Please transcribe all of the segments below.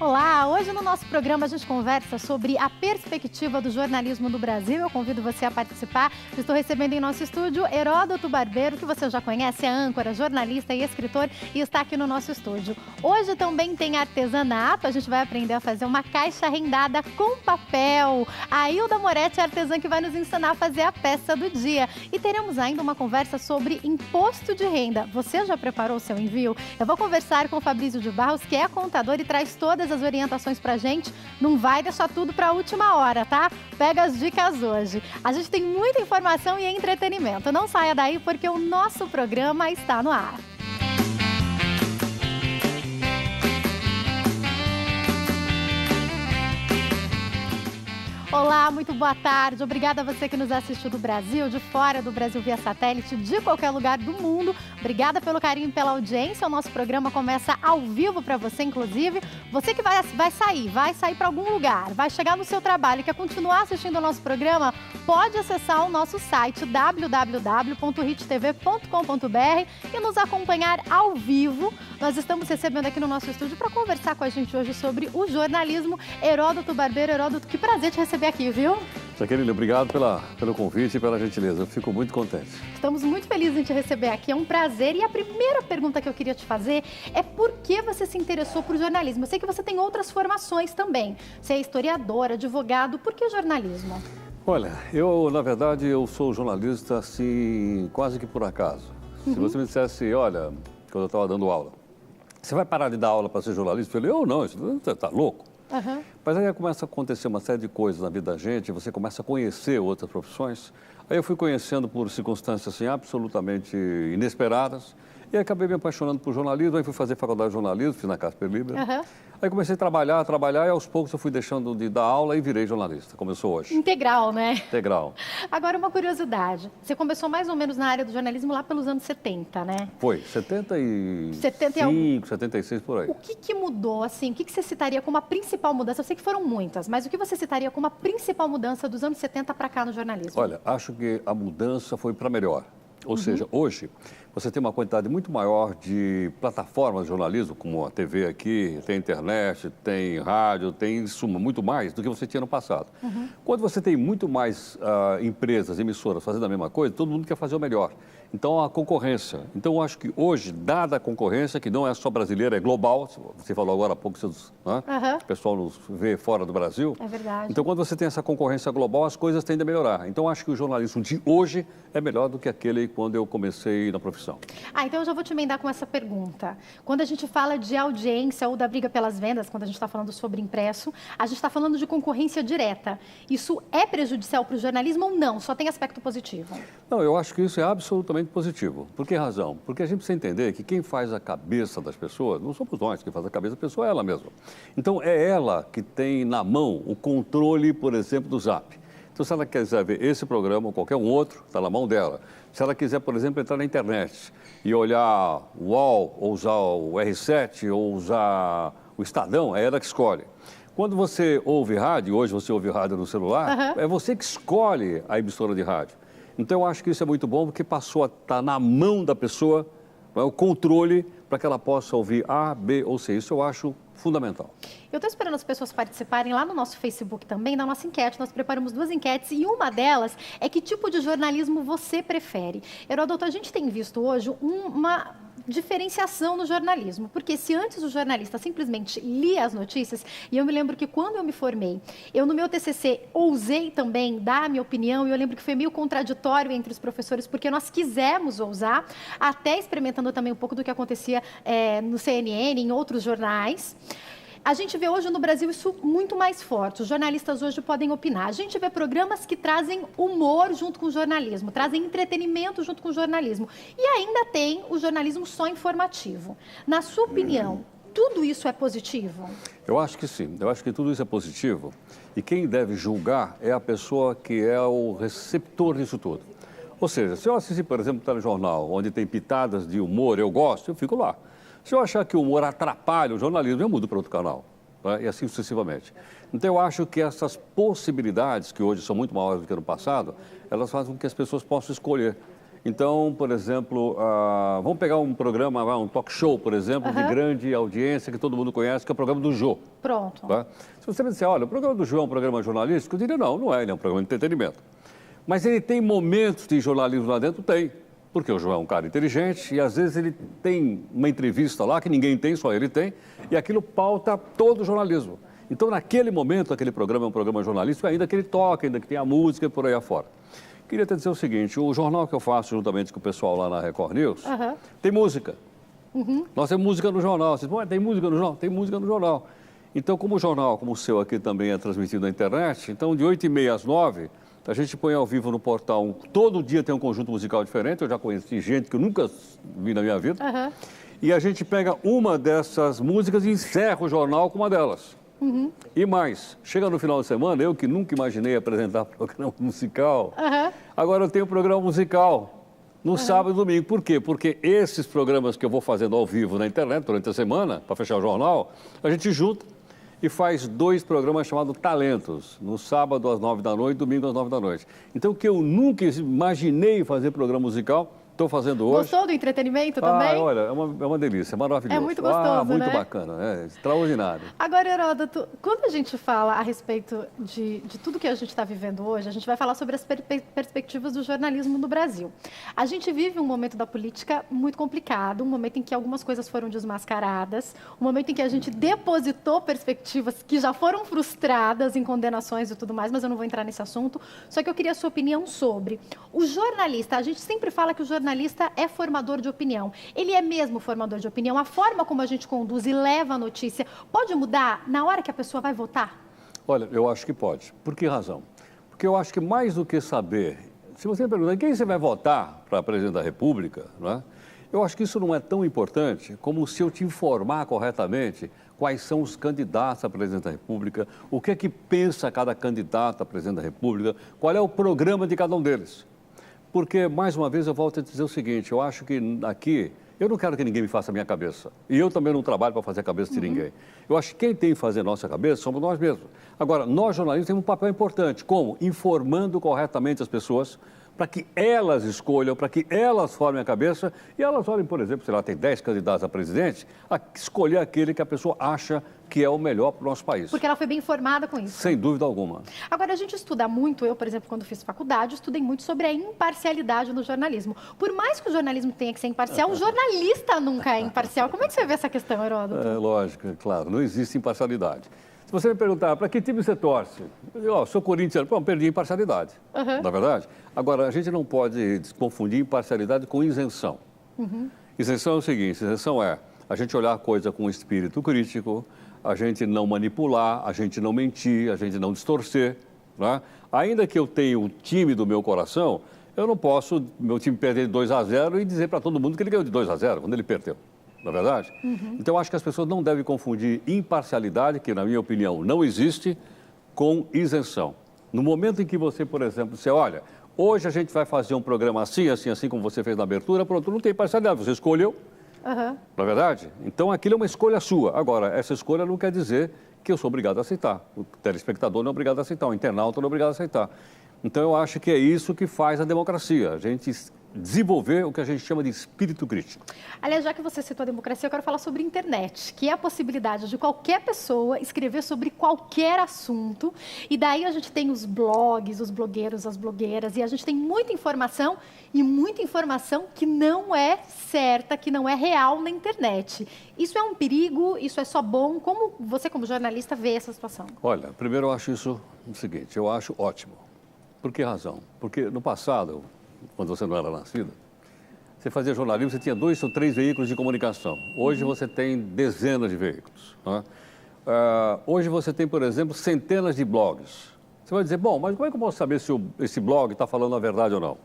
Olá, hoje no nosso programa a gente conversa sobre a perspectiva do jornalismo no Brasil. Eu convido você a participar. Estou recebendo em nosso estúdio Heródoto Barbeiro, que você já conhece, é âncora, jornalista e escritor, e está aqui no nosso estúdio. Hoje também tem artesanato, a gente vai aprender a fazer uma caixa rendada com papel. A Hilda Moretti é a artesã que vai nos ensinar a fazer a peça do dia. E teremos ainda uma conversa sobre imposto de renda. Você já preparou o seu envio? Eu vou conversar com o Fabrício de Barros, que é contador e traz todas as orientações pra gente. Não vai deixar tudo pra última hora, tá? Pega as dicas hoje. A gente tem muita informação e entretenimento. Não saia daí porque o nosso programa está no ar. Olá, muito boa tarde. Obrigada a você que nos assistiu do Brasil, de fora do Brasil via satélite, de qualquer lugar do mundo. Obrigada pelo carinho e pela audiência. O nosso programa começa ao vivo para você, inclusive. Você que vai sair para algum lugar, vai chegar no seu trabalho e quer continuar assistindo o nosso programa, pode acessar o nosso site www.hittv.com.br e nos acompanhar ao vivo. Nós estamos recebendo aqui no nosso estúdio para conversar com a gente hoje sobre o jornalismo. Heródoto Barbeiro. Heródoto, que prazer te receber aqui, viu? Jaqueline, obrigado pelo convite e pela gentileza. Eu fico muito contente. Estamos muito felizes em te receber aqui, é um prazer. E a primeira pergunta que eu queria te fazer é por que você se interessou por jornalismo? Eu sei que você tem outras formações também. Você é historiador, advogado. Por que jornalismo? Olha, na verdade, eu sou jornalista, assim, quase que por acaso. Se você me dissesse, olha, quando eu estava dando aula, você vai parar de dar aula para ser jornalista? Eu falei, não, você está louco. Mas aí começa a acontecer uma série de coisas na vida da gente, você começa a conhecer outras profissões. Aí eu fui conhecendo por circunstâncias assim, absolutamente inesperadas e acabei me apaixonando por jornalismo. Aí fui fazer faculdade de jornalismo, fiz na Casper Libero. Aí comecei a trabalhar e aos poucos eu fui deixando de dar aula e virei jornalista, como eu sou hoje. Integral, né? Integral. Agora, uma curiosidade. Você começou mais ou menos na área do jornalismo lá pelos anos 70, né? Foi, 75, 76, por aí. O que mudou, assim? O que você citaria como a principal mudança? Eu sei que foram muitas, mas o que você citaria como a principal mudança dos anos 70 para cá no jornalismo? Olha, acho que a mudança foi para melhor. Ou seja, hoje você tem uma quantidade muito maior de plataformas de jornalismo, como a TV aqui, tem internet, tem rádio, tem, em suma, muito mais do que você tinha no passado. Quando você tem muito mais empresas, emissoras fazendo a mesma coisa, todo mundo quer fazer o melhor. Então, a concorrência. Então, eu acho que hoje, dada a concorrência, que não é só brasileira, é global, você falou agora há pouco, né? O pessoal nos vê fora do Brasil. É verdade. Então, quando você tem essa concorrência global, as coisas tendem a melhorar. Então, eu acho que o jornalismo de hoje é melhor do que aquele quando eu comecei na profissão. Então eu já vou te emendar com essa pergunta. Quando a gente fala de audiência ou da briga pelas vendas, quando a gente está falando sobre impresso, a gente está falando de concorrência direta. Isso é prejudicial para o jornalismo ou não? Só tem aspecto positivo? Não, eu acho que isso é absolutamente positivo. Por que razão? Porque a gente precisa entender que quem faz a cabeça das pessoas, não somos nós, quem faz a cabeça da pessoa é ela mesma. Então é ela que tem na mão o controle, por exemplo, do Zap. Então, se ela quiser ver esse programa ou qualquer um outro, está na mão dela. Se ela quiser, por exemplo, entrar na internet e olhar o UOL, ou usar o R7, ou usar o Estadão, é ela que escolhe. Quando você ouve rádio, hoje você ouve rádio no celular, é você que escolhe a emissora de rádio. Então, eu acho que isso é muito bom, porque passou a estar na mão da pessoa, o controle para que ela possa ouvir A, B ou C. Isso eu acho fundamental. Eu estou esperando as pessoas participarem lá no nosso Facebook também, da nossa enquete. Nós preparamos 2 enquetes e uma delas é que tipo de jornalismo você prefere. Heródoto, a gente tem visto hoje uma diferenciação no jornalismo, porque se antes o jornalista simplesmente lia as notícias, e eu me lembro que quando eu me formei, eu no meu TCC ousei também dar a minha opinião, e eu lembro que foi meio contraditório entre os professores, porque nós quisemos ousar, até experimentando também um pouco do que acontecia no CNN, em outros jornais. A gente vê hoje no Brasil isso muito mais forte. Os jornalistas hoje podem opinar. A gente vê programas que trazem humor junto com o jornalismo, trazem entretenimento junto com o jornalismo. E ainda tem o jornalismo só informativo. Na sua opinião, tudo isso é positivo? Eu acho que sim. Eu acho que tudo isso é positivo. E quem deve julgar é a pessoa que é o receptor disso tudo. Ou seja, se eu assistir, por exemplo, um telejornal onde tem pitadas de humor, eu gosto, eu fico lá. Se eu achar que o humor atrapalha o jornalismo, eu mudo para outro canal, né? E assim sucessivamente. Então, eu acho que essas possibilidades, que hoje são muito maiores do que no passado, elas fazem com que as pessoas possam escolher. Então, por exemplo, vamos pegar um programa, um talk show, por exemplo, de grande audiência, que todo mundo conhece, que é o programa do Jô. Pronto. Tá? Se você me disser, olha, o programa do Jô é um programa jornalístico, eu diria, não é, ele é um programa de entretenimento. Mas ele tem momentos de jornalismo lá dentro? Tem. Porque o Jô é um cara inteligente e, às vezes, ele tem uma entrevista lá que ninguém tem, só ele tem, e aquilo pauta todo o jornalismo. Então, naquele momento, aquele programa é um programa jornalístico, ainda que ele toca, ainda que tenha música e por aí afora. Queria te dizer o seguinte, o jornal que eu faço juntamente com o pessoal lá na Record News, tem música. Nós temos música no jornal. Vocês dizem, tem música no jornal? Tem música no jornal. Então, como o jornal, como o seu aqui também é transmitido na internet, então de 8h30 às 9h, a gente põe ao vivo no portal, todo dia tem um conjunto musical diferente, eu já conheci gente que eu nunca vi na minha vida, e a gente pega uma dessas músicas e encerra o jornal com uma delas. E mais, chega no final de semana, eu que nunca imaginei apresentar programa musical, agora eu tenho programa musical no sábado e domingo. Por quê? Porque esses programas que eu vou fazendo ao vivo na internet durante a semana, para fechar o jornal, a gente junta e faz 2 programas chamados Talentos, no sábado às 9 da noite, domingo às 9 da noite. Então, o que eu nunca imaginei fazer programa musical, estou fazendo hoje. Gostou do entretenimento também? Olha, é uma delícia, é maravilhoso. É muito gostoso, muito né? Bacana, é extraordinário. Agora, Heródoto, quando a gente fala a respeito de tudo que a gente está vivendo hoje, a gente vai falar sobre as perspectivas do jornalismo no Brasil. A gente vive um momento da política muito complicado, um momento em que algumas coisas foram desmascaradas, um momento em que a gente depositou perspectivas que já foram frustradas em condenações e tudo mais, mas eu não vou entrar nesse assunto. Só que eu queria a sua opinião sobre o jornalista. A gente sempre fala que o jornalista é formador de opinião. Ele é mesmo formador de opinião? A forma como a gente conduz e leva a notícia pode mudar na hora que a pessoa vai votar? Olha, eu acho que pode. Por que razão? Porque eu acho que mais do que saber, se você me perguntar quem você vai votar para presidente da República, não é? Eu acho que isso não é tão importante como se eu te informar corretamente quais são os candidatos a presidente da República, o que é que pensa cada candidato a presidente da República, qual é o programa de cada um deles. Porque, mais uma vez, eu volto a dizer o seguinte, eu acho que aqui, eu não quero que ninguém me faça a minha cabeça. E eu também não trabalho para fazer a cabeça de ninguém. Eu acho que quem tem que fazer a nossa cabeça somos nós mesmos. Agora, nós jornalistas temos um papel importante. Como? Informando corretamente as pessoas para que elas escolham, para que elas formem a cabeça e elas olhem, por exemplo, se ela tem 10 candidatos a presidente, a escolher aquele que a pessoa acha que é o melhor para o nosso país. Porque ela foi bem informada com isso. Sem dúvida alguma. Agora, a gente estuda muito, eu, por exemplo, quando fiz faculdade, estudei muito sobre a imparcialidade no jornalismo. Por mais que o jornalismo tenha que ser imparcial, o jornalista nunca é imparcial. Como é que você vê essa questão, Heródoto? É lógico, é claro, não existe imparcialidade. Se você me perguntar, para que time você torce? Eu sou corintiano, perdi a imparcialidade, na verdade. Agora, a gente não pode confundir imparcialidade com isenção. Isenção é o seguinte, isenção é a gente olhar a coisa com espírito crítico, a gente não manipular, a gente não mentir, a gente não distorcer. Né? Ainda que eu tenha o time do meu coração, eu não posso, meu time perder de 2-0 e dizer para todo mundo que ele ganhou de 2-0, quando ele perdeu. Não é verdade? Então, acho que as pessoas não devem confundir imparcialidade, que, na minha opinião, não existe, com isenção. No momento em que você, por exemplo, você olha, hoje a gente vai fazer um programa assim, assim, assim, como você fez na abertura, pronto, não tem imparcialidade, você escolheu, não é verdade? Então, aquilo é uma escolha sua. Agora, essa escolha não quer dizer que eu sou obrigado a aceitar. O telespectador não é obrigado a aceitar, o internauta não é obrigado a aceitar. Então, eu acho que é isso que faz a democracia, a gente desenvolver o que a gente chama de espírito crítico. Aliás, já que você citou a democracia, eu quero falar sobre internet, que é a possibilidade de qualquer pessoa escrever sobre qualquer assunto. E daí a gente tem os blogs, os blogueiros, as blogueiras, e a gente tem muita informação e muita informação que não é certa, que não é real na internet. Isso é um perigo? Isso é só bom? Como você, como jornalista, vê essa situação? Olha, primeiro eu acho isso o seguinte, eu acho ótimo. Por que razão? Porque no passado, quando você não era nascida, você fazia jornalismo, você tinha 2 ou 3 veículos de comunicação. Hoje você tem dezenas de veículos. Né? Hoje você tem, por exemplo, centenas de blogs. Você vai dizer, bom, mas como é que eu posso saber se esse blog está falando a verdade ou não?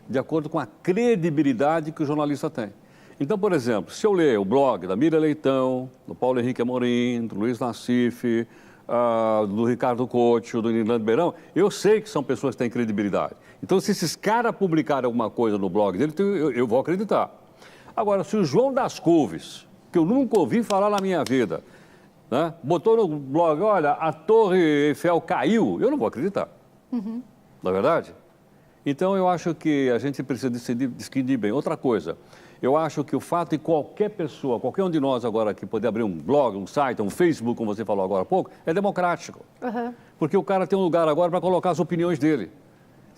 De acordo com a credibilidade que o jornalista tem. Então, por exemplo, se eu ler o blog da Miriam Leitão, do Paulo Henrique Amorim, do Luiz Nassif, do Ricardo Couto, do Nilando Beirão, eu sei que são pessoas que têm credibilidade. Então, se esses caras publicarem alguma coisa no blog dele, eu vou acreditar. Agora, se o João das Couves, que eu nunca ouvi falar na minha vida, né, botou no blog, olha, a Torre Eiffel caiu, eu não vou acreditar. Não é verdade? Então, eu acho que a gente precisa decidir bem. Outra coisa, eu acho que o fato de qualquer pessoa, qualquer um de nós agora aqui poder abrir um blog, um site, um Facebook, como você falou agora há pouco, é democrático. Porque o cara tem um lugar agora para colocar as opiniões dele.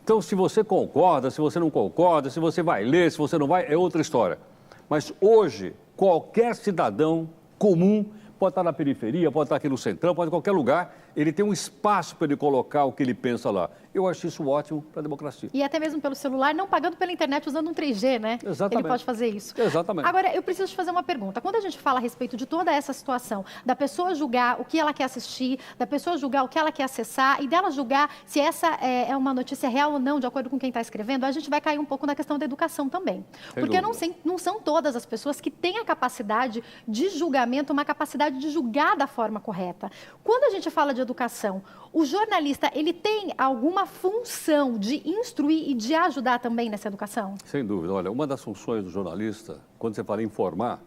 Então, se você concorda, se você não concorda, se você vai ler, se você não vai, é outra história. Mas hoje, qualquer cidadão comum pode estar na periferia, pode estar aqui no centrão, pode estar em qualquer lugar, ele tem um espaço para ele colocar o que ele pensa lá. Eu acho isso ótimo para a democracia. E até mesmo pelo celular, não pagando pela internet, usando um 3G, né? Exatamente. Ele pode fazer isso. Exatamente. Agora, eu preciso te fazer uma pergunta. Quando a gente fala a respeito de toda essa situação, da pessoa julgar o que ela quer assistir, da pessoa julgar o que ela quer acessar e dela julgar se essa é uma notícia real ou não, de acordo com quem está escrevendo, a gente vai cair um pouco na questão da educação também. Porque não são todas as pessoas que têm a capacidade de julgamento, uma capacidade de julgar da forma correta. Quando a gente fala de educação, o jornalista, ele tem alguma função de instruir e de ajudar também nessa educação? Sem dúvida. Olha, uma das funções do jornalista, quando você fala em informar,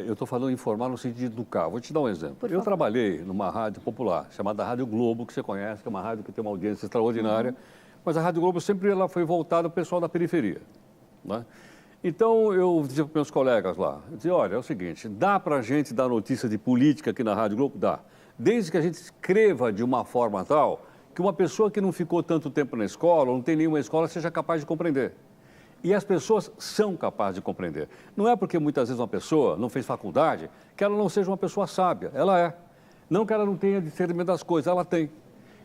eu estou falando em informar no sentido de educar. Vou te dar um exemplo. Eu trabalhei numa rádio popular, chamada Rádio Globo, que você conhece, que é uma rádio que tem uma audiência extraordinária, mas a Rádio Globo sempre ela foi voltada ao pessoal da periferia, né? Então, eu dizia para os meus colegas lá, eu dizia, olha, é o seguinte, dá para a gente dar notícia de política aqui na Rádio Globo? Dá. Desde que a gente escreva de uma forma tal que uma pessoa que não ficou tanto tempo na escola, ou não tem nenhuma escola, seja capaz de compreender. E as pessoas são capazes de compreender. Não é porque muitas vezes uma pessoa não fez faculdade que ela não seja uma pessoa sábia. Ela é. Não que ela não tenha discernimento das coisas, ela tem.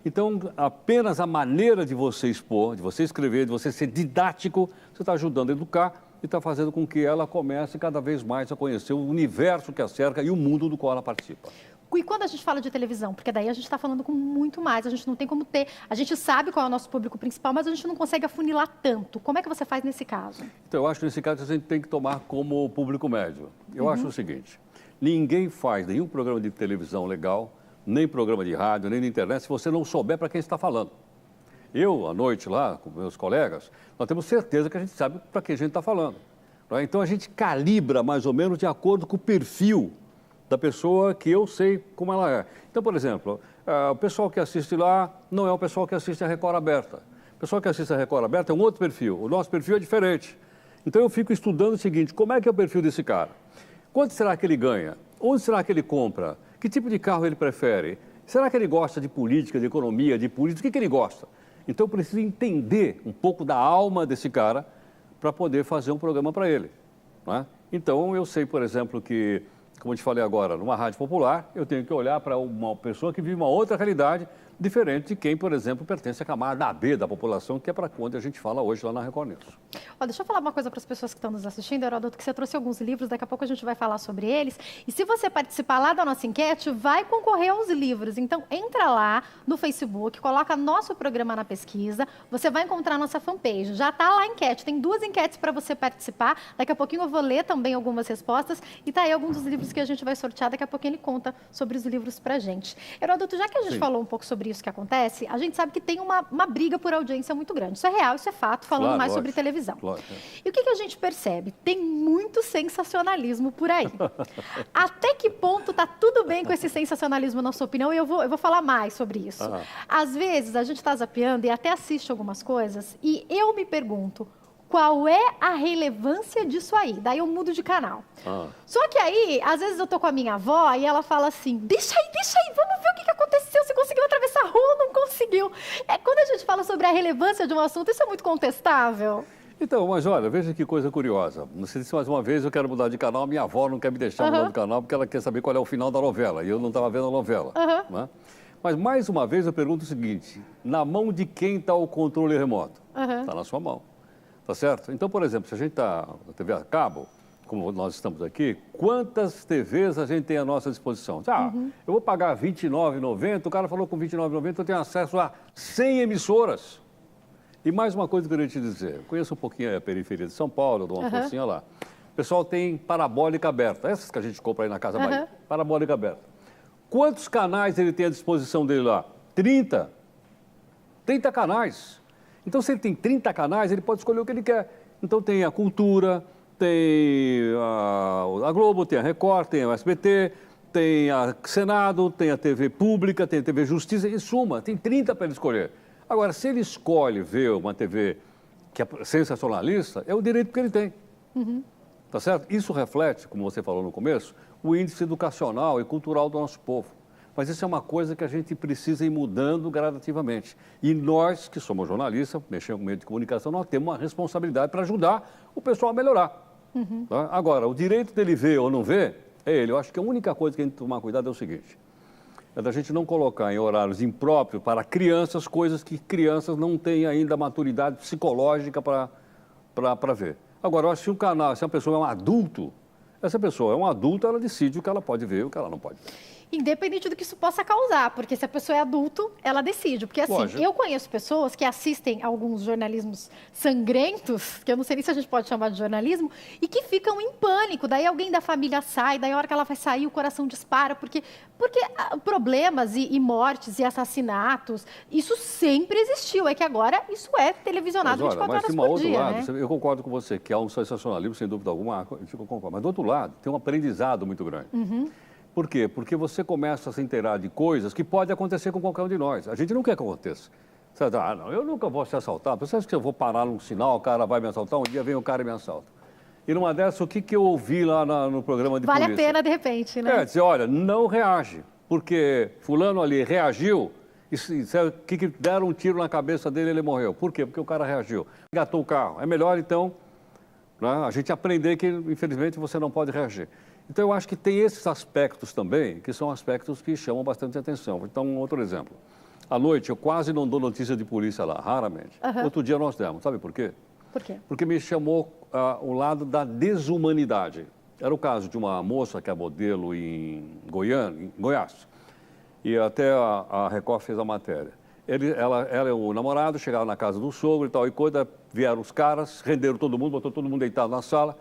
Então, apenas a maneira de você expor, de você escrever, de você ser didático, você está ajudando a educar e está fazendo com que ela comece cada vez mais a conhecer o universo que a cerca e o mundo do qual ela participa. E quando a gente fala de televisão? Porque daí a gente está falando com muito mais, a gente não tem como ter... A gente sabe qual é o nosso público principal, mas a gente não consegue afunilar tanto. Como é que você faz nesse caso? Então, eu acho que nesse caso a gente tem que tomar como público médio. Eu acho o seguinte, ninguém faz nenhum programa de televisão legal, nem programa de rádio, nem de internet, se você não souber para quem está falando. Eu, à noite lá, com meus colegas, nós temos certeza que a gente sabe para quem a gente está falando. Então, a gente calibra mais ou menos de acordo com o perfil da pessoa que eu sei como ela é. Então, por exemplo, o pessoal que assiste lá não é o pessoal que assiste a Record Aberta. O pessoal que assiste a Record Aberta é um outro perfil. O nosso perfil é diferente. Então, eu fico estudando o seguinte, como é que é o perfil desse cara? Quanto será que ele ganha? Onde será que ele compra? Que tipo de carro ele prefere? Será que ele gosta de política, de economia, de política? O que ele gosta? Então, eu preciso entender um pouco da alma desse cara para poder fazer um programa para ele, não é? Então, eu sei, por exemplo, que, como eu te falei agora, numa rádio popular, eu tenho que olhar para uma pessoa que vive uma outra realidade diferente de quem, por exemplo, pertence à camada B da população, que é para onde a gente fala hoje lá na Record News. Ó, deixa eu falar uma coisa para as pessoas que estão nos assistindo, Heródoto, que você trouxe alguns livros, daqui a pouco a gente vai falar sobre eles. E se você participar lá da nossa enquete, vai concorrer aos livros. Então, entra lá no Facebook, coloca nosso programa na pesquisa, você vai encontrar a nossa fanpage. Já está lá a enquete, tem 2 enquetes para você participar. Daqui a pouquinho eu vou ler também algumas respostas. E tá aí alguns dos livros que a gente vai sortear, daqui a pouquinho ele conta sobre os livros para a gente. Heródoto, já que a gente falou um pouco sobre isso que acontece, a gente sabe que tem uma briga por audiência muito grande. Isso é real, isso é fato, falando mais sobre televisão. E o que a gente percebe? Tem muito sensacionalismo por aí. Até que ponto está tudo bem com esse sensacionalismo, na sua opinião? E eu vou falar mais sobre isso. Às vezes, a gente está zapeando e até assiste algumas coisas e eu me pergunto, qual é a relevância disso aí? Daí eu mudo de canal. Só que aí, às vezes eu tô com a minha avó e ela fala assim, deixa aí, vamos ver o que aconteceu, você conseguiu atravessar a rua ou não conseguiu? Quando a gente fala sobre a relevância de um assunto, isso é muito contestável. Então, mas olha, veja que coisa curiosa. Você disse mais uma vez, eu quero mudar de canal, minha avó não quer me deixar mudar de canal porque ela quer saber qual é o final da novela, e eu não estava vendo a novela. Né? Mas, mais uma vez, eu pergunto o seguinte, na mão de quem está o controle remoto? Está na sua mão. Tá certo? Então, por exemplo, se a gente está na TV a cabo, como nós estamos aqui, quantas TVs a gente tem à nossa disposição? Eu vou pagar R$ 29,90, o cara falou com R$ 29,90 eu tenho acesso a 100 emissoras. E mais uma coisa que eu queria te dizer, eu conheço um pouquinho a periferia de São Paulo, eu dou uma forcinha lá. O pessoal tem parabólica aberta, essas que a gente compra aí na Casa Bahia, parabólica aberta. Quantos canais ele tem à disposição dele lá? 30. 30 canais. Então, se ele tem 30 canais, ele pode escolher o que ele quer. Então, tem a Cultura, tem a Globo, tem a Record, tem a SBT, tem a Senado, tem a TV Pública, tem a TV Justiça, em suma, tem 30 para ele escolher. Agora, se ele escolhe ver uma TV que é sensacionalista, é o direito que ele tem. Tá certo? Isso reflete, como você falou no começo, o índice educacional e cultural do nosso povo. Mas isso é uma coisa que a gente precisa ir mudando gradativamente. E nós, que somos jornalistas, mexendo com meio de comunicação, nós temos uma responsabilidade para ajudar o pessoal a melhorar. Tá? Agora, o direito dele ver ou não ver, é ele. Eu acho que a única coisa que a gente tem que tomar cuidado é o seguinte: é da gente não colocar em horários impróprios para crianças coisas que crianças não têm ainda maturidade psicológica para ver. Agora, eu acho que se um canal, se uma pessoa é um adulto, essa pessoa é um adulto, ela decide o que ela pode ver e o que ela não pode ver. Independente do que isso possa causar, porque se a pessoa é adulto, ela decide. Porque assim, Lógico. eu conheço pessoas que assistem alguns jornalismos sangrentos, que eu não sei nem se a gente pode chamar de jornalismo, e que ficam em pânico. Daí alguém da família sai, daí a hora que ela vai sair, o coração dispara, porque problemas e mortes e assassinatos, isso sempre existiu. É que agora isso é televisionado 24 horas por dia, lado, né? eu concordo com você, que há um sensacionalismo, sem dúvida alguma, eu concordo. Mas do outro lado, tem um aprendizado muito grande. Por quê? Porque você começa a se inteirar de coisas que podem acontecer com qualquer um de nós. A gente não quer que aconteça. Você diz, não, eu nunca vou ser assaltado. Você acha que eu vou parar num sinal, o cara vai me assaltar? Um dia vem o cara e me assalta. E numa dessas, o que eu ouvi lá no programa de polícia? Vale a pena, de repente, né? Dizer, olha, não reage, porque fulano ali reagiu e que deram um tiro na cabeça dele e ele morreu. Por quê? Porque o cara reagiu. Engatou o carro. É melhor, então, né, a gente aprender que, infelizmente, você não pode reagir. Então, eu acho que tem esses aspectos também, que são aspectos que chamam bastante atenção. Então, outro exemplo. À noite, eu quase não dou notícia de polícia lá, raramente. Outro dia nós demos. Sabe por quê? Por quê? Porque me chamou o lado da desumanidade. Era o caso de uma moça que é modelo em Goiás. E até a Record fez a matéria. Ela e o namorado chegaram na casa do sogro e tal, e coisa, vieram os caras, renderam todo mundo, botou todo mundo deitado na sala.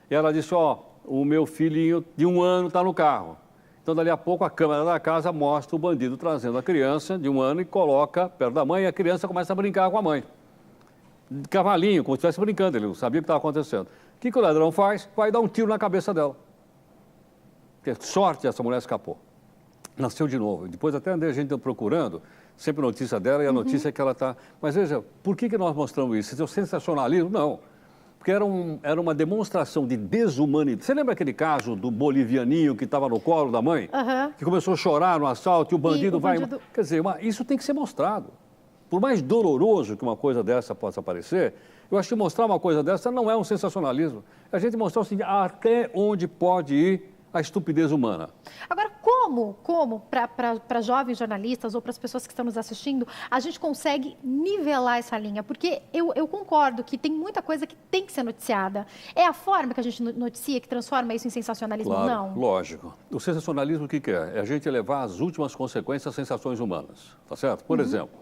E ela disse, o meu filhinho de 1 ano está no carro. Então, dali a pouco, a câmera da casa mostra o bandido trazendo a criança de 1 ano e coloca perto da mãe, e a criança começa a brincar com a mãe. De cavalinho, como se estivesse brincando, ele não sabia o que estava acontecendo. O que o ladrão faz? Vai dar um tiro na cabeça dela. Que sorte, essa mulher escapou. Nasceu de novo. Depois até andei a gente procurando, sempre notícia dela, e a notícia é que ela está... Mas veja, por que nós mostramos isso? Isso é o sensacionalismo? Não. Porque era uma demonstração de desumanidade. Você lembra aquele caso do bolivianinho que estava no colo da mãe? Que começou a chorar no assalto e o bandido vai... Quer dizer, isso tem que ser mostrado. Por mais doloroso que uma coisa dessa possa parecer, eu acho que mostrar uma coisa dessa não é um sensacionalismo. É a gente mostrar o seguinte, até onde pode ir a estupidez humana. Agora, como para jovens jornalistas ou para as pessoas que estão nos assistindo, a gente consegue nivelar essa linha? Porque eu concordo que tem muita coisa que tem que ser noticiada. É a forma que a gente noticia que transforma isso em sensacionalismo? Claro, não? Lógico. O sensacionalismo o que é? É a gente levar às últimas consequências as sensações humanas, tá certo? Por exemplo,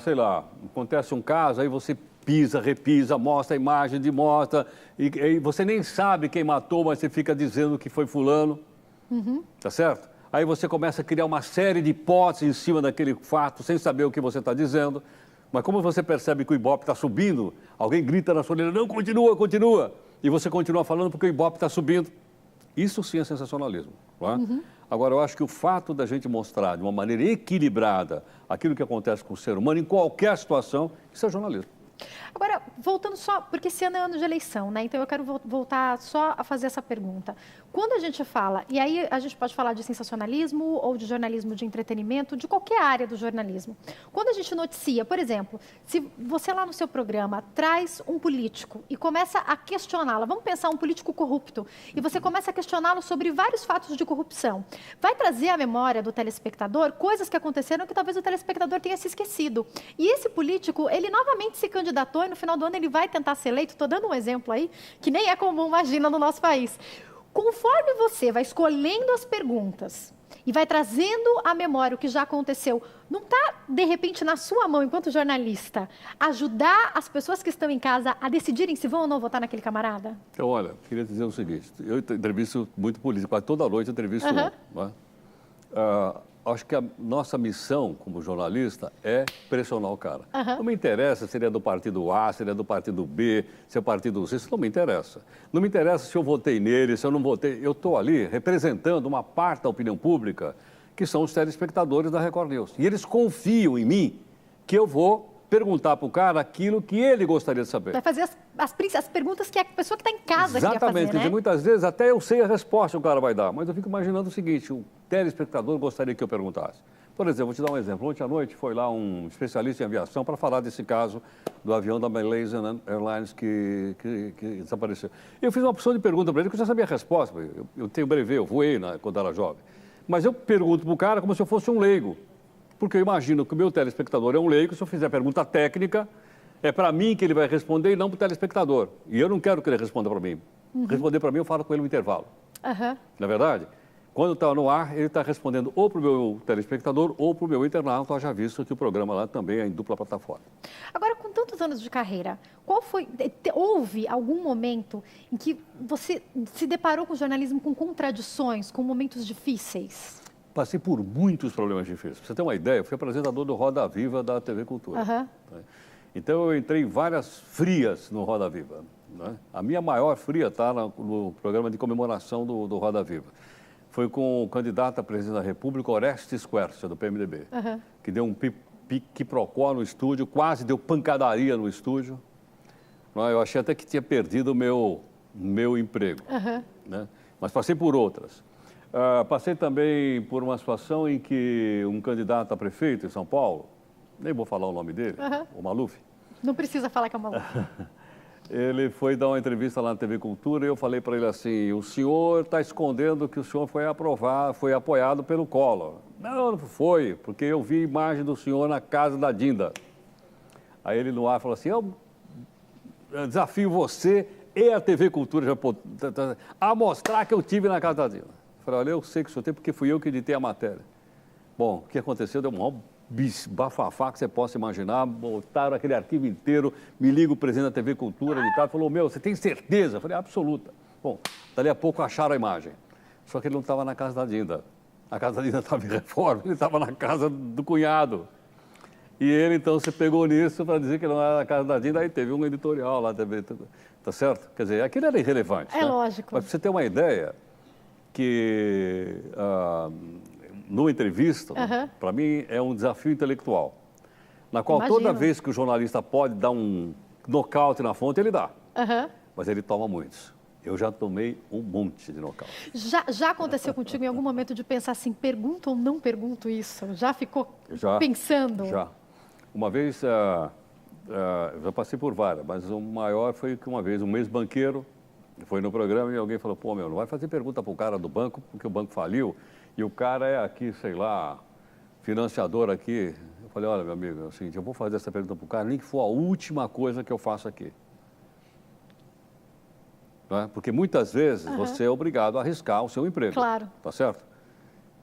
sei lá, acontece um caso, aí você pisa, repisa, mostra a imagem de mostra, e você nem sabe quem matou, mas você fica dizendo que foi fulano, tá certo? Aí você começa a criar uma série de hipóteses em cima daquele fato, sem saber o que você está dizendo, mas como você percebe que o Ibope está subindo, alguém grita na sua orelha, não, continua, continua, e você continua falando porque o Ibope está subindo. Isso sim é sensacionalismo, não é? Agora, eu acho que o fato da gente mostrar de uma maneira equilibrada aquilo que acontece com o ser humano em qualquer situação, isso é jornalismo. Agora, voltando só, porque esse ano é ano de eleição, né? Então eu quero voltar só a fazer essa pergunta. Quando a gente fala, e aí a gente pode falar de sensacionalismo ou de jornalismo de entretenimento, de qualquer área do jornalismo. Quando a gente noticia, por exemplo, se você lá no seu programa traz um político e começa a questioná-lo, vamos pensar um político corrupto, e você começa a questioná-lo sobre vários fatos de corrupção, vai trazer à memória do telespectador coisas que aconteceram que talvez o telespectador tenha se esquecido. E esse político, ele novamente se candidatou e no final do ano ele vai tentar ser eleito. Estou dando um exemplo aí, que nem é comum, imagina, no nosso país. Conforme você vai escolhendo as perguntas e vai trazendo à memória o que já aconteceu, não está, de repente, na sua mão, enquanto jornalista, ajudar as pessoas que estão em casa a decidirem se vão ou não votar naquele camarada? Então, olha, queria dizer o seguinte, eu entrevisto muito político, quase toda noite eu entrevisto um, né? Acho que a nossa missão como jornalista é pressionar o cara. Não me interessa se ele é do partido A, se ele é do partido B, se é do partido C, isso não me interessa. Não me interessa se eu votei nele, se eu não votei. Eu estou ali representando uma parte da opinião pública, que são os telespectadores da Record News. E eles confiam em mim que eu vou perguntar para o cara aquilo que ele gostaria de saber. Vai fazer as perguntas que a pessoa que está em casa quer fazer, Exatamente, quer dizer, muitas vezes até eu sei a resposta que o cara vai dar, mas eu fico imaginando o seguinte, o telespectador gostaria que eu perguntasse. Por exemplo, vou te dar um exemplo. Ontem à noite foi lá um especialista em aviação para falar desse caso do avião da Malaysia Airlines que desapareceu. Eu fiz uma opção de pergunta para ele que eu já sabia a resposta. Eu tenho brevê, eu voei quando era jovem. Mas eu pergunto para o cara como se eu fosse um leigo. Porque eu imagino que o meu telespectador é um leigo, se eu fizer pergunta técnica, é para mim que ele vai responder e não para o telespectador. E eu não quero que ele responda para mim. Responder para mim, eu falo com ele no intervalo. Não é verdade? Quando está no ar, ele está respondendo ou para o meu telespectador ou para o meu internauta, já visto que o programa lá também é em dupla plataforma. Agora, com tantos anos de carreira, houve algum momento em que você se deparou com o jornalismo com contradições, com momentos difíceis? Passei por muitos problemas difíceis. Para você ter uma ideia, eu fui apresentador do Roda Viva da TV Cultura. Então, eu entrei em várias frias no Roda Viva. Né? A minha maior fria está no programa de comemoração do Roda Viva. Foi com o candidato à presidência da República, Orestes Quercia, do PMDB, que deu um quiprocó no estúdio, quase deu pancadaria no estúdio. Eu achei até que tinha perdido o meu emprego. Né? Mas passei por outras. Passei também por uma situação em que um candidato a prefeito em São Paulo, nem vou falar o nome dele, o Maluf. Não precisa falar que é o Maluf. Ele foi dar uma entrevista lá na TV Cultura e eu falei para ele assim, o senhor está escondendo que o senhor foi apoiado pelo Collor. Não, não foi, porque eu vi a imagem do senhor na casa da Dinda. Aí ele no ar falou assim, eu desafio você e a TV Cultura a mostrar que eu tive na casa da Dinda. Eu falei, olha, eu sei que o senhor tem porque fui eu que editei a matéria. Bom, o que aconteceu? Deu um maior bafafá que você possa imaginar, botaram aquele arquivo inteiro, me liga o presidente da TV Cultura, falou, meu, você tem certeza? Eu falei, absoluta. Bom, dali a pouco acharam a imagem, só que ele não estava na casa da Dinda. A casa da Dinda estava em reforma, ele estava na casa do cunhado. E ele, então, se pegou nisso para dizer que não era na casa da Dinda, aí teve um editorial lá também, tá certo? Quer dizer, aquilo era irrelevante. É, né? Lógico. Mas para você ter uma ideia, que numa entrevista, para mim, é um desafio intelectual, na qual toda vez que o jornalista pode dar um nocaute na fonte, ele dá, mas ele toma muitos. Eu já tomei um monte de nocaute. Já aconteceu contigo em algum momento de pensar assim, pergunto ou não pergunto isso? Já ficou pensando? Já. Uma vez, eu já passei por várias, mas o maior foi que uma vez um ex-banqueiro foi no programa e alguém falou, pô, meu, não vai fazer pergunta para o cara do banco, porque o banco faliu, e o cara é aqui, sei lá, financiador aqui. Eu falei, olha, meu amigo, é o seguinte, eu vou fazer essa pergunta para o cara, nem que for a última coisa que eu faço aqui. Não é? Porque muitas vezes você é obrigado a arriscar o seu emprego. Claro. Tá certo?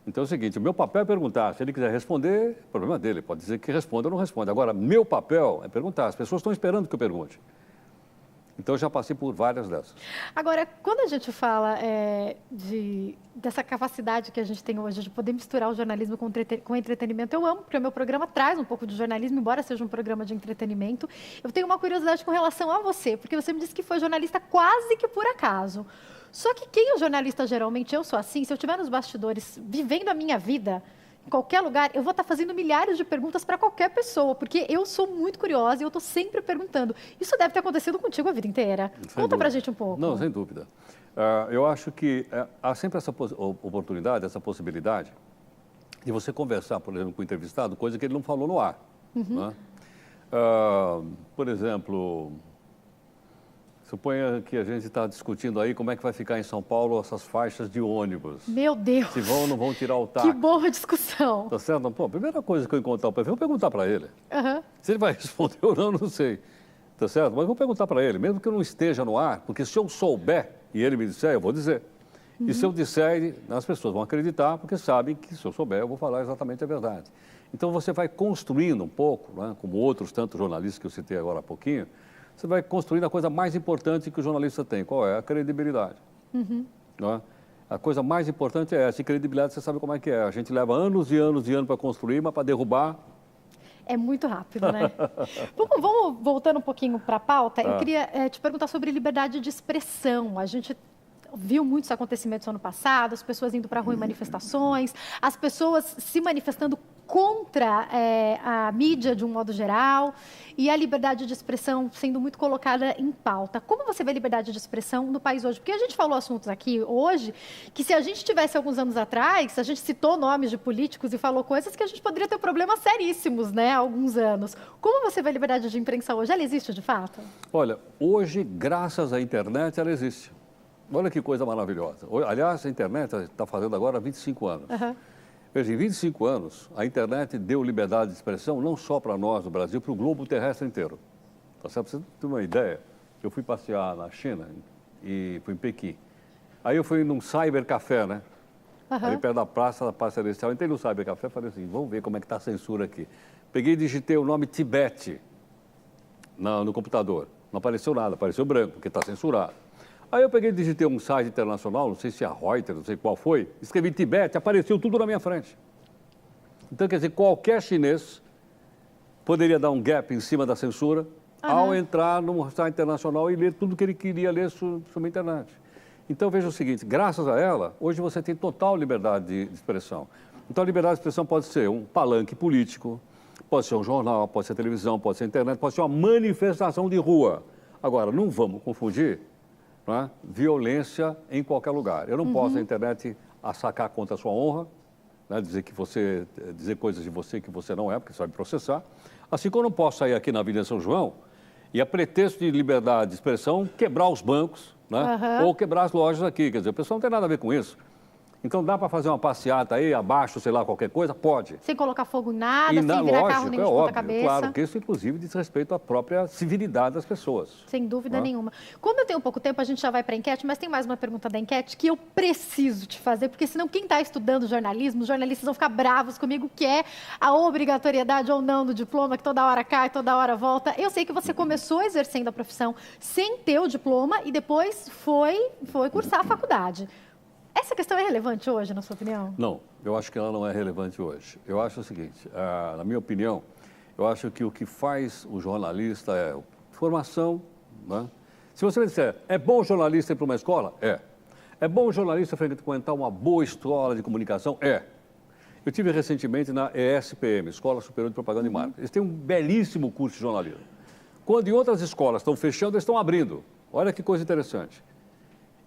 Então é o seguinte, o meu papel é perguntar. Se ele quiser responder, o problema é dele. Pode dizer que responde ou não responde. Agora, meu papel é perguntar. As pessoas estão esperando que eu pergunte. Então, eu já passei por várias dessas. Agora, quando a gente fala dessa capacidade que a gente tem hoje de poder misturar o jornalismo com entretenimento, eu amo, porque o meu programa traz um pouco de jornalismo, embora seja um programa de entretenimento. Eu tenho uma curiosidade com relação a você, porque você me disse que foi jornalista quase que por acaso. Só que quem é jornalista, geralmente, eu sou assim, se eu estiver nos bastidores vivendo a minha vida, em qualquer lugar, eu vou estar fazendo milhares de perguntas para qualquer pessoa, porque eu sou muito curiosa e eu estou sempre perguntando. Isso deve ter acontecido contigo a vida inteira. Conta para a gente um pouco. Não, sem dúvida. Eu acho que há sempre essa oportunidade, essa possibilidade de você conversar, por exemplo, com o entrevistado, coisa que ele não falou no ar. Né? Por exemplo, suponha que a gente está discutindo aí como é que vai ficar em São Paulo essas faixas de ônibus. Meu Deus! Se vão ou não vão tirar o táxi. Que boa discussão! Tá certo? Pô, a primeira coisa que eu encontrar o prefeito, eu vou perguntar para ele. Se ele vai responder ou não, não sei. Tá certo? Mas eu vou perguntar para ele, mesmo que eu não esteja no ar, porque se eu souber e ele me disser, eu vou dizer. E se eu disser, as pessoas vão acreditar, porque sabem que se eu souber, eu vou falar exatamente a verdade. Então você vai construindo um pouco, né, como outros tantos jornalistas que eu citei agora há pouquinho, você vai construindo a coisa mais importante que o jornalista tem. Qual é? A credibilidade. Não é? A coisa mais importante é essa. E credibilidade, você sabe como é que é. A gente leva anos e anos e anos para construir, mas para derrubar... É muito rápido, né? Vamos voltando um pouquinho para a pauta. Eu queria te perguntar sobre liberdade de expressão. viu muitos acontecimentos ano passado, as pessoas indo para a rua em manifestações, as pessoas se manifestando contra a mídia de um modo geral e a liberdade de expressão sendo muito colocada em pauta. Como você vê a liberdade de expressão no país hoje? Porque a gente falou assuntos aqui hoje que se a gente tivesse alguns anos atrás, a gente citou nomes de políticos e falou coisas que a gente poderia ter problemas seríssimos, né, há alguns anos. Como você vê a liberdade de imprensa hoje? Ela existe de fato? Olha, hoje, graças à internet, ela existe. Olha que coisa maravilhosa. Aliás, a internet está fazendo agora 25 anos. Uhum. Veja, em 25 anos, a internet deu liberdade de expressão não só para nós, no Brasil, para o globo terrestre inteiro. Tá certo? Pra você ter uma ideia, eu fui passear na China e fui em Pequim. Aí eu fui num cybercafé, né? Uhum. Ali perto da Praça Celestial. Entrei no cybercafé e falei assim, vamos ver como é que está a censura aqui. Peguei e digitei o nome Tibete no computador. Não apareceu nada, apareceu branco, porque está censurado. Aí eu peguei e digitei um site internacional, não sei se é a Reuters, não sei qual foi, escrevi Tibete, apareceu tudo na minha frente. Então, quer dizer, qualquer chinês poderia dar um gap em cima da censura ao entrar num site internacional e ler tudo que ele queria ler sobre a internet. Então, veja o seguinte, graças a ela, hoje você tem total liberdade de expressão. Então, a liberdade de expressão pode ser um palanque político, pode ser um jornal, pode ser televisão, pode ser internet, pode ser uma manifestação de rua. Agora, não vamos confundir, né, violência em qualquer lugar. Eu não posso na internet assacar contra a sua honra, né, dizer coisas de você que você não é, porque você vai me processar. Assim como eu não posso sair aqui na Avenida São João e, a pretexto de liberdade de expressão, quebrar os bancos, né, ou quebrar as lojas aqui. Quer dizer, o pessoal não tem nada a ver com isso. Então, dá para fazer uma passeata aí, abaixo, sei lá, qualquer coisa? Pode. Sem colocar fogo em nada, sem virar carro nem de ponta cabeça. Claro, que isso, inclusive, diz respeito à própria civilidade das pessoas. Sem dúvida nenhuma. Como eu tenho pouco tempo, a gente já vai para a enquete, mas tem mais uma pergunta da enquete que eu preciso te fazer, porque senão quem está estudando jornalismo, os jornalistas vão ficar bravos comigo, que é a obrigatoriedade ou não do diploma, que toda hora cai, toda hora volta. Eu sei que você começou exercendo a profissão sem ter o diploma e depois foi cursar a faculdade. Essa questão é relevante hoje, na sua opinião? Não, eu acho que ela não é relevante hoje. Eu acho o seguinte, na minha opinião, eu acho que o que faz o jornalista é formação, né? Se você me disser, é bom jornalista ir para uma escola? É. É bom jornalista frequentar uma boa escola de comunicação? É. Eu tive recentemente na ESPM, Escola Superior de Propaganda e Marketing. Eles têm um belíssimo curso de jornalismo. Quando em outras escolas estão fechando, eles estão abrindo. Olha que coisa interessante.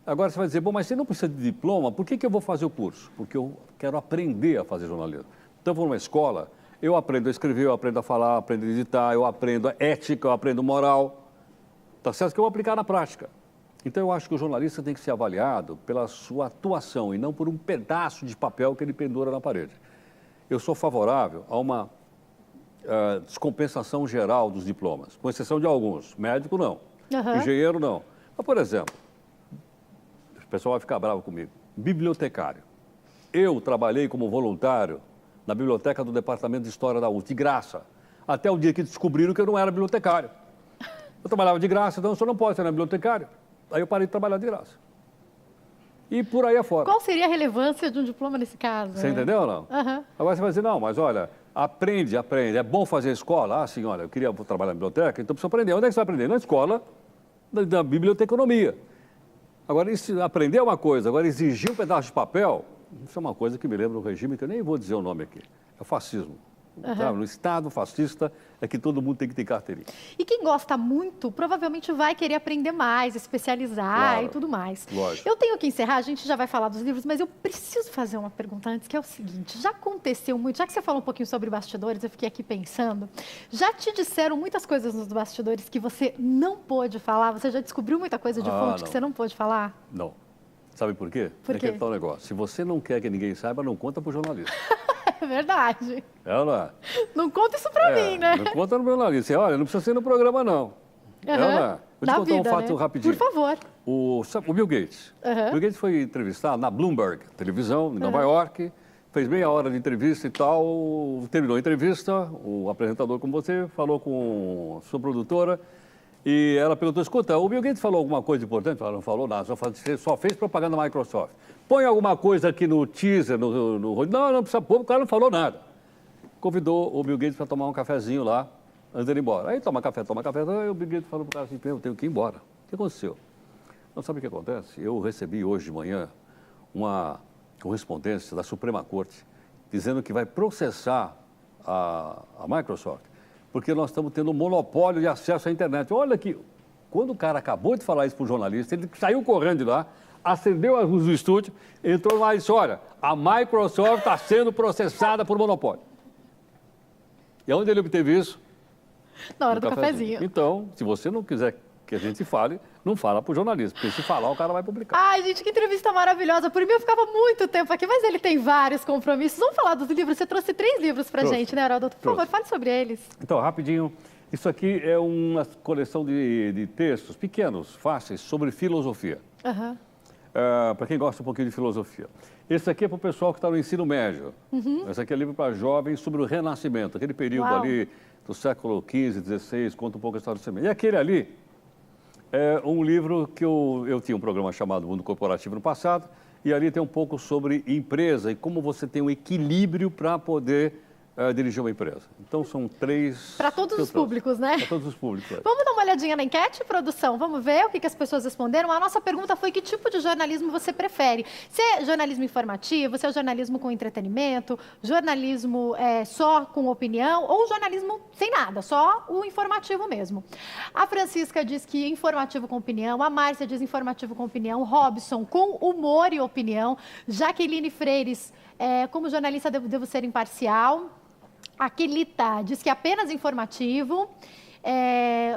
Agora você vai dizer, bom, mas você não precisa de diploma, por que eu vou fazer o curso? Porque eu quero aprender a fazer jornalismo. Então, eu vou numa escola, eu aprendo a escrever, eu aprendo a falar, eu aprendo a editar, eu aprendo a ética, eu aprendo moral. Tá certo que eu vou aplicar na prática. Então, eu acho que o jornalista tem que ser avaliado pela sua atuação e não por um pedaço de papel que ele pendura na parede. Eu sou favorável a uma descompensação geral dos diplomas, com exceção de alguns. Médico, não. Engenheiro, não. Mas, por exemplo, o pessoal vai ficar bravo comigo. Bibliotecário. Eu trabalhei como voluntário na biblioteca do Departamento de História da USP, de graça. Até o dia que descobriram que eu não era bibliotecário. Eu trabalhava de graça, então o senhor não pode ser bibliotecário. Aí eu parei de trabalhar de graça. E por aí afora. Qual seria a relevância de um diploma nesse caso? Você entendeu ou não? Agora você vai dizer, não, mas olha, aprende. É bom fazer escola? Ah, sim, olha, eu queria trabalhar na biblioteca, então precisa aprender. Onde é que você vai aprender? Na escola da biblioteconomia. Agora, aprender é uma coisa, agora exigir um pedaço de papel, isso é uma coisa que me lembra um regime que eu nem vou dizer o nome aqui, é o fascismo. No Estado fascista é que todo mundo tem que ter carteirinha. E quem gosta muito, provavelmente vai querer aprender mais, especializar e tudo mais. Lógico. Eu tenho que encerrar, a gente já vai falar dos livros, mas eu preciso fazer uma pergunta antes, que é o seguinte, já aconteceu muito, já que você falou um pouquinho sobre bastidores, eu fiquei aqui pensando, já te disseram muitas coisas nos bastidores que você não pôde falar? Você já descobriu muita coisa de fonte que você não pôde falar? Não. Sabe por quê? Por quê? É que tal negócio. Se você não quer que ninguém saiba, não conta para o jornalista. É verdade. É ou não é? Não conta isso pra mim, né? Não conta no jornalista. Olha, não precisa ser no programa, não. É ou não é? Vou te contar um fato rapidinho. Por favor. O Bill Gates. O Bill Gates foi entrevistado na Bloomberg, televisão, em Nova York, fez meia hora de entrevista e tal, terminou a entrevista, o apresentador, como você, falou com a sua produtora, e ela perguntou, escuta, o Bill Gates falou alguma coisa importante? Ela não falou nada, só fez propaganda da Microsoft. Põe alguma coisa aqui no teaser, não precisa pôr, o cara não falou nada. Convidou o Bill Gates para tomar um cafezinho lá, antes de ir embora. Aí toma café, aí o Bill Gates falou para o cara assim, eu tenho que ir embora. O que aconteceu? Não, sabe o que acontece? Eu recebi hoje de manhã uma correspondência da Suprema Corte dizendo que vai processar a Microsoft, porque nós estamos tendo um monopólio de acesso à internet. Olha aqui, quando o cara acabou de falar isso para o jornalista, ele saiu correndo de lá, acendeu a luz do estúdio, entrou lá e disse, olha, a Microsoft está sendo processada por monopólio. E onde ele obteve isso? Na hora do cafezinho. Então, se você não quiser que a gente fale, não fala para o jornalista, porque se falar, o cara vai publicar. Ai, gente, que entrevista maravilhosa. Por mim, eu ficava muito tempo aqui, mas ele tem vários compromissos. Vamos falar dos livros. Você trouxe 3 livros para gente, né, Heródoto? Por favor, fale sobre eles. Então, rapidinho, isso aqui é uma coleção de textos pequenos, fáceis, sobre filosofia. Para quem gosta um pouquinho de filosofia. Esse aqui é para o pessoal que está no ensino médio. Esse aqui é livro para jovens sobre o Renascimento, aquele período ali do século XV, XVI, conta um pouco a história do Renascimento. E aquele ali é um livro que eu tinha um programa chamado Mundo Corporativo no passado, e ali tem um pouco sobre empresa e como você tem um equilíbrio para poder dirigir uma empresa. Então, são 3... Para todos os públicos, né? Para todos os públicos. Vamos dar uma olhadinha na enquete, produção? Vamos ver o que as pessoas responderam? A nossa pergunta foi que tipo de jornalismo você prefere? Se é jornalismo informativo, se é jornalismo com entretenimento, jornalismo só com opinião ou jornalismo sem nada, só o informativo mesmo. A Francisca diz que informativo com opinião, a Márcia diz informativo com opinião, Robson com humor e opinião, Jaqueline Freires, como jornalista devo ser imparcial. A Quelita diz que apenas informativo.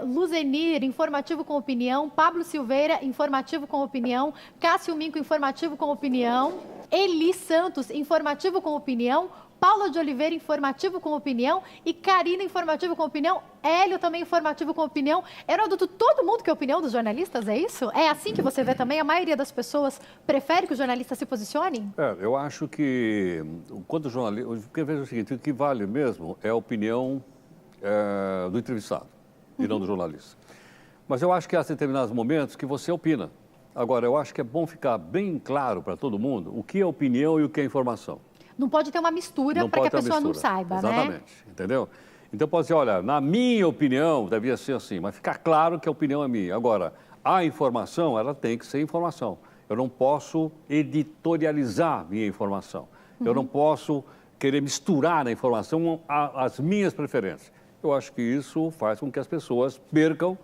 Luzenir, informativo com opinião. Pablo Silveira, informativo com opinião. Cássio Minco, informativo com opinião. Eli Santos, informativo com opinião. Paula de Oliveira, informativo com opinião. E Karina, informativo com opinião. Hélio, também informativo com opinião. Heródoto, todo mundo quer opinião dos jornalistas, é isso? É assim que você vê também? A maioria das pessoas prefere que o jornalista se posicione? Eu acho que, quando o jornalista... Porque veja o seguinte, o que vale mesmo é a opinião do entrevistado e não do jornalista. Mas eu acho que há determinados momentos que você opina. Agora, eu acho que é bom ficar bem claro para todo mundo o que é opinião e o que é informação. Não pode ter uma mistura para que a pessoa não saiba, né? Exatamente, entendeu? Então pode dizer, olha, na minha opinião, devia ser assim, mas ficar claro que a opinião é minha. Agora, a informação, ela tem que ser informação. Eu não posso editorializar minha informação. Eu não posso querer misturar na informação as minhas preferências. Eu acho que isso faz com que as pessoas percam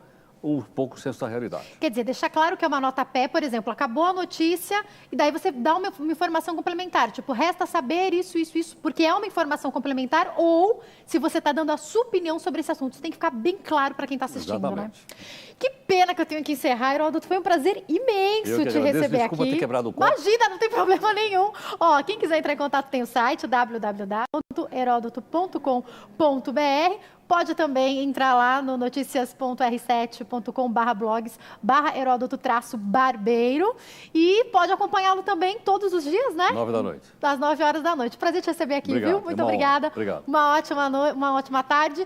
um pouco o senso da realidade. Quer dizer, deixar claro que é uma nota pé, por exemplo, acabou a notícia e daí você dá uma informação complementar, tipo, resta saber isso, porque é uma informação complementar ou se você está dando a sua opinião sobre esse assunto. Isso tem que ficar bem claro para quem está assistindo, Exatamente. Né? Que pena que eu tenho que encerar, Heródoto. Foi um prazer imenso te receber aqui. Ter quebrado o copo. Imagina, não tem problema nenhum. Ó, quem quiser entrar em contato tem o site www.herodoto.com.br. Pode também entrar lá no noticias.r7.com/blogs/Heródoto-Barbeiro e pode acompanhá-lo também todos os dias, né? 9 da noite. Às 9 horas da noite. Prazer te receber aqui, Obrigado. viu? Muito obrigada. Obrigado. Uma ótima tarde.